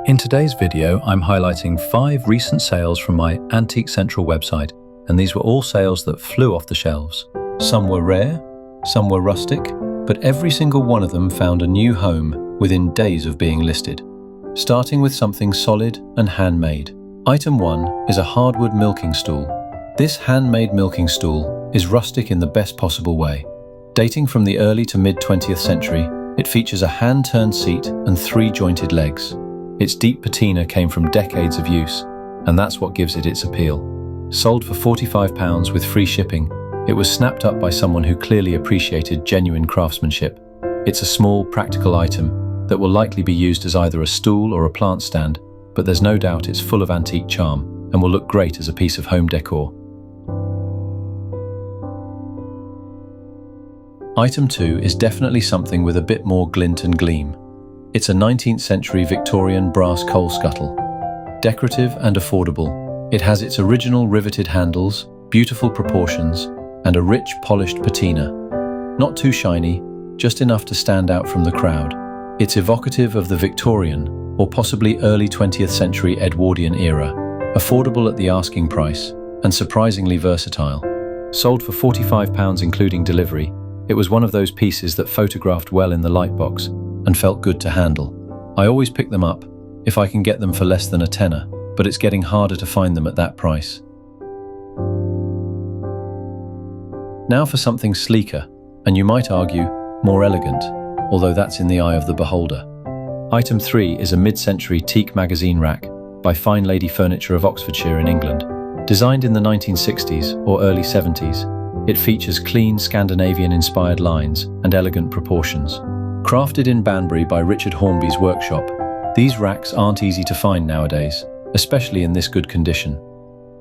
In today's video, I'm highlighting 5 recent sales from my Antique Central website, and these were all sales that flew off the shelves. Some were rare, some were rustic, but every single one of them found a new home within days of being listed. Starting with something solid and handmade. Item 1 is a hardwood milking stool. This handmade milking stool is rustic in the best possible way. Dating from the early to mid-20th century, it features a hand-turned seat and 3 jointed legs. Its deep patina came from decades of use, and that's what gives it its appeal. Sold for £45 with free shipping, it was snapped up by someone who clearly appreciated genuine craftsmanship. It's a small, practical item that will likely be used as either a stool or a plant stand, but there's no doubt it's full of antique charm and will look great as a piece of home decor. Item 2 is definitely something with a bit more glint and gleam. It's a 19th century Victorian brass coal scuttle. Decorative and affordable, it has its original riveted handles, beautiful proportions, and a rich polished patina. Not too shiny, just enough to stand out from the crowd. It's evocative of the Victorian, or possibly early 20th century Edwardian era, affordable at the asking price, and surprisingly versatile. Sold for £45 including delivery, it was one of those pieces that photographed well in the lightbox and felt good to handle. I always pick them up if I can get them for less than a tenner, but it's getting harder to find them at that price. Now for something sleeker, and you might argue, more elegant, although that's in the eye of the beholder. Item 3 is a mid-century teak magazine rack by Fyne Ladye Furniture of Oxfordshire in England. Designed in the 1960s or early 70s, it features clean Scandinavian-inspired lines and elegant proportions. Crafted in Banbury by Richard Hornby's workshop, these racks aren't easy to find nowadays, especially in this good condition.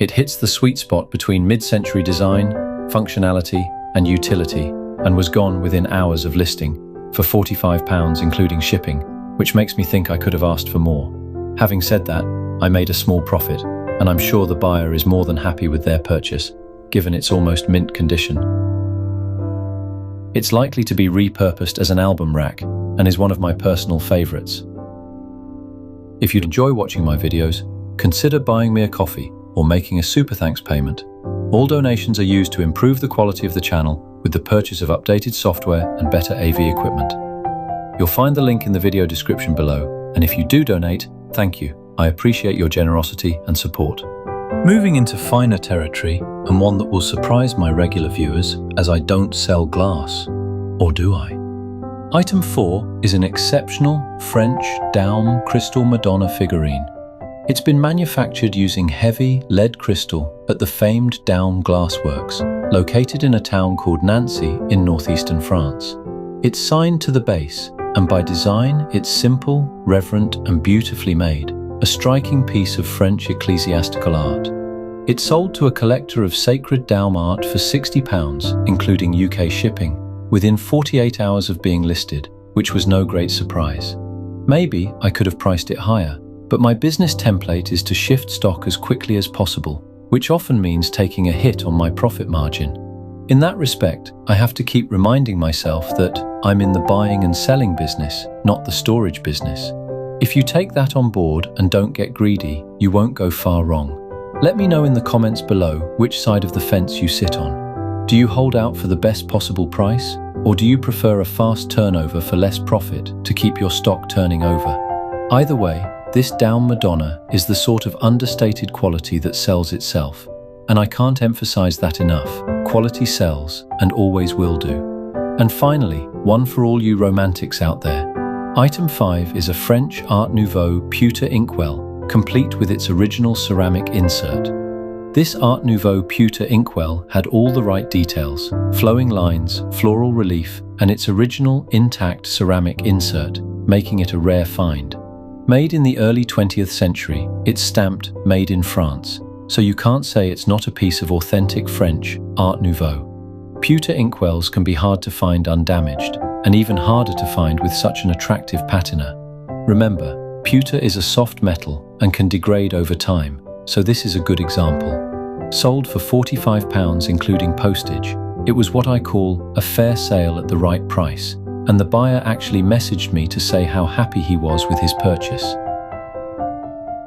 It hits the sweet spot between mid-century design, functionality, and utility, and was gone within hours of listing for £45 including shipping, which makes me think I could have asked for more. Having said that, I made a small profit, and I'm sure the buyer is more than happy with their purchase, given its almost mint condition. It's likely to be repurposed as an album rack and is one of my personal favorites. If you'd enjoy watching my videos, consider buying me a coffee or making a super thanks payment. All donations are used to improve the quality of the channel with the purchase of updated software and better AV equipment. You'll find the link in the video description below, and if you do donate, thank you. I appreciate your generosity and support. Moving into finer territory, and one that will surprise my regular viewers, as I don't sell glass. Or do I? Item 4 is an exceptional French Daum crystal Madonna figurine. It's been manufactured using heavy lead crystal at the famed Daum glassworks, located in a town called Nancy in northeastern France. It's signed to the base, and by design, it's simple, reverent, and beautifully made. A striking piece of French ecclesiastical art. It sold to a collector of sacred Daum art for £60, including UK shipping, within 48 hours of being listed, which was no great surprise. Maybe I could have priced it higher, but my business template is to shift stock as quickly as possible, which often means taking a hit on my profit margin. In that respect, I have to keep reminding myself that I'm in the buying and selling business, not the storage business. If you take that on board and don't get greedy, you won't go far wrong. Let me know in the comments below which side of the fence you sit on. Do you hold out for the best possible price, or do you prefer a fast turnover for less profit to keep your stock turning over? Either way, this Daum Madonna is the sort of understated quality that sells itself, and I can't emphasize that enough. Quality sells, and always will do. And finally, one for all you romantics out there. Item 5 is a French Art Nouveau pewter inkwell, complete with its original ceramic insert. This Art Nouveau pewter inkwell had all the right details, flowing lines, floral relief, and its original intact ceramic insert, making it a rare find. Made in the early 20th century, it's stamped "Made in France," so you can't say it's not a piece of authentic French Art Nouveau. Pewter inkwells can be hard to find undamaged, and even harder to find with such an attractive patina. Remember, pewter is a soft metal and can degrade over time, so this is a good example. Sold for £45 including postage, it was what I call a fair sale at the right price, and the buyer actually messaged me to say how happy he was with his purchase.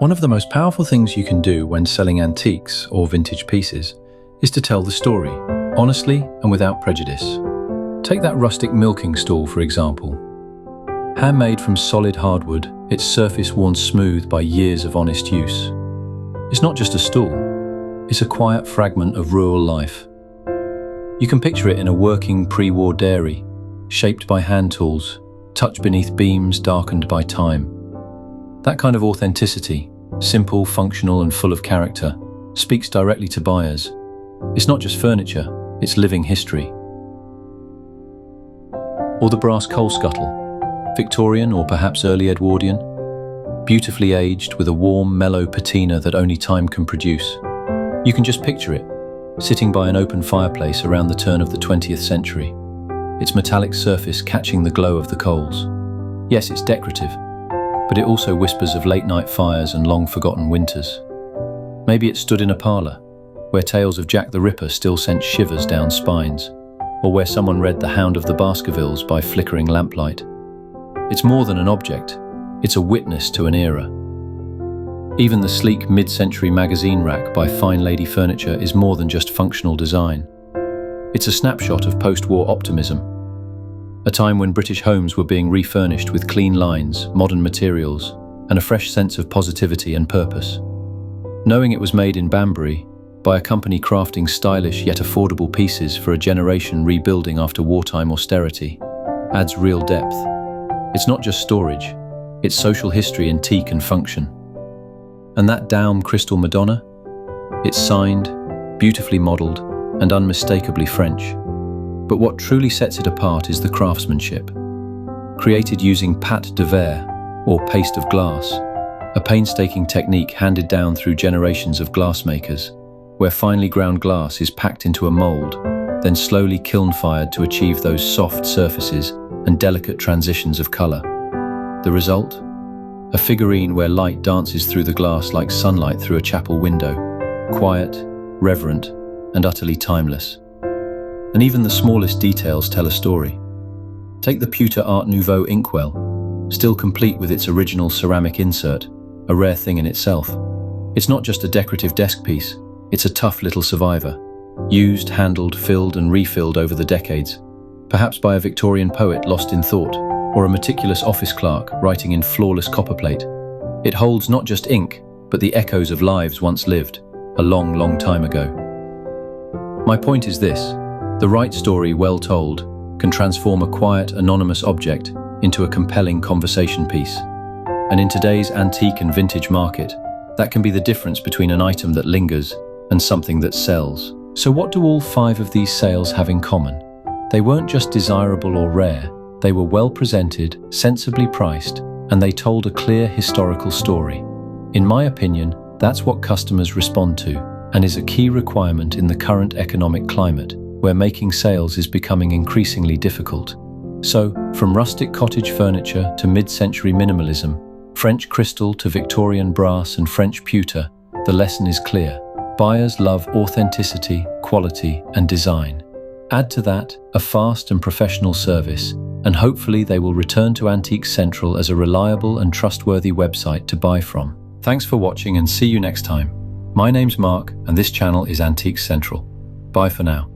One of the most powerful things you can do when selling antiques or vintage pieces is to tell the story, honestly and without prejudice. Take that rustic milking stool, for example. Handmade from solid hardwood, its surface worn smooth by years of honest use. It's not just a stool, it's a quiet fragment of rural life. You can picture it in a working pre-war dairy, shaped by hand tools, tucked beneath beams darkened by time. That kind of authenticity, simple, functional and full of character, speaks directly to buyers. It's not just furniture, it's living history. Or the brass coal scuttle, Victorian or perhaps early Edwardian, beautifully aged with a warm, mellow patina that only time can produce. You can just picture it, sitting by an open fireplace around the turn of the 20th century, its metallic surface catching the glow of the coals. Yes, it's decorative, but it also whispers of late-night fires and long-forgotten winters. Maybe it stood in a parlour, where tales of Jack the Ripper still sent shivers down spines, or where someone read The Hound of the Baskervilles by flickering lamplight. It's more than an object, it's a witness to an era. Even the sleek mid-century magazine rack by Fyne Ladye Furniture is more than just functional design. It's a snapshot of post-war optimism, a time when British homes were being refurnished with clean lines, modern materials, and a fresh sense of positivity and purpose. Knowing it was made in Banbury, by a company crafting stylish yet affordable pieces for a generation rebuilding after wartime austerity, adds real depth. It's not just storage, it's social history in teak and function. And that Daum crystal Madonna? It's signed, beautifully modelled, and unmistakably French. But what truly sets it apart is the craftsmanship. Created using pâte de verre, or paste of glass, a painstaking technique handed down through generations of glassmakers, where finely ground glass is packed into a mould, then slowly kiln-fired to achieve those soft surfaces and delicate transitions of colour. The result? A figurine where light dances through the glass like sunlight through a chapel window, quiet, reverent, and utterly timeless. And even the smallest details tell a story. Take the pewter Art Nouveau inkwell, still complete with its original ceramic insert, a rare thing in itself. It's not just a decorative desk piece, it's a tough little survivor, used, handled, filled and refilled over the decades, perhaps by a Victorian poet lost in thought, or a meticulous office clerk writing in flawless copperplate. It holds not just ink, but the echoes of lives once lived, a long, long time ago. My point is this: the right story, well told, can transform a quiet, anonymous object into a compelling conversation piece. And in today's antique and vintage market, that can be the difference between an item that lingers and something that sells. So what do all 5 of these sales have in common? They weren't just desirable or rare, they were well presented, sensibly priced, and they told a clear historical story. In my opinion, that's what customers respond to, and is a key requirement in the current economic climate, where making sales is becoming increasingly difficult. So, from rustic cottage furniture to mid-century minimalism, French crystal to Victorian brass and French pewter, the lesson is clear. Buyers love authenticity, quality, and design. Add to that a fast and professional service, and hopefully they will return to Antique Central as a reliable and trustworthy website to buy from. Thanks for watching and see you next time. My name's Mark and this channel is Antique Central. Bye for now.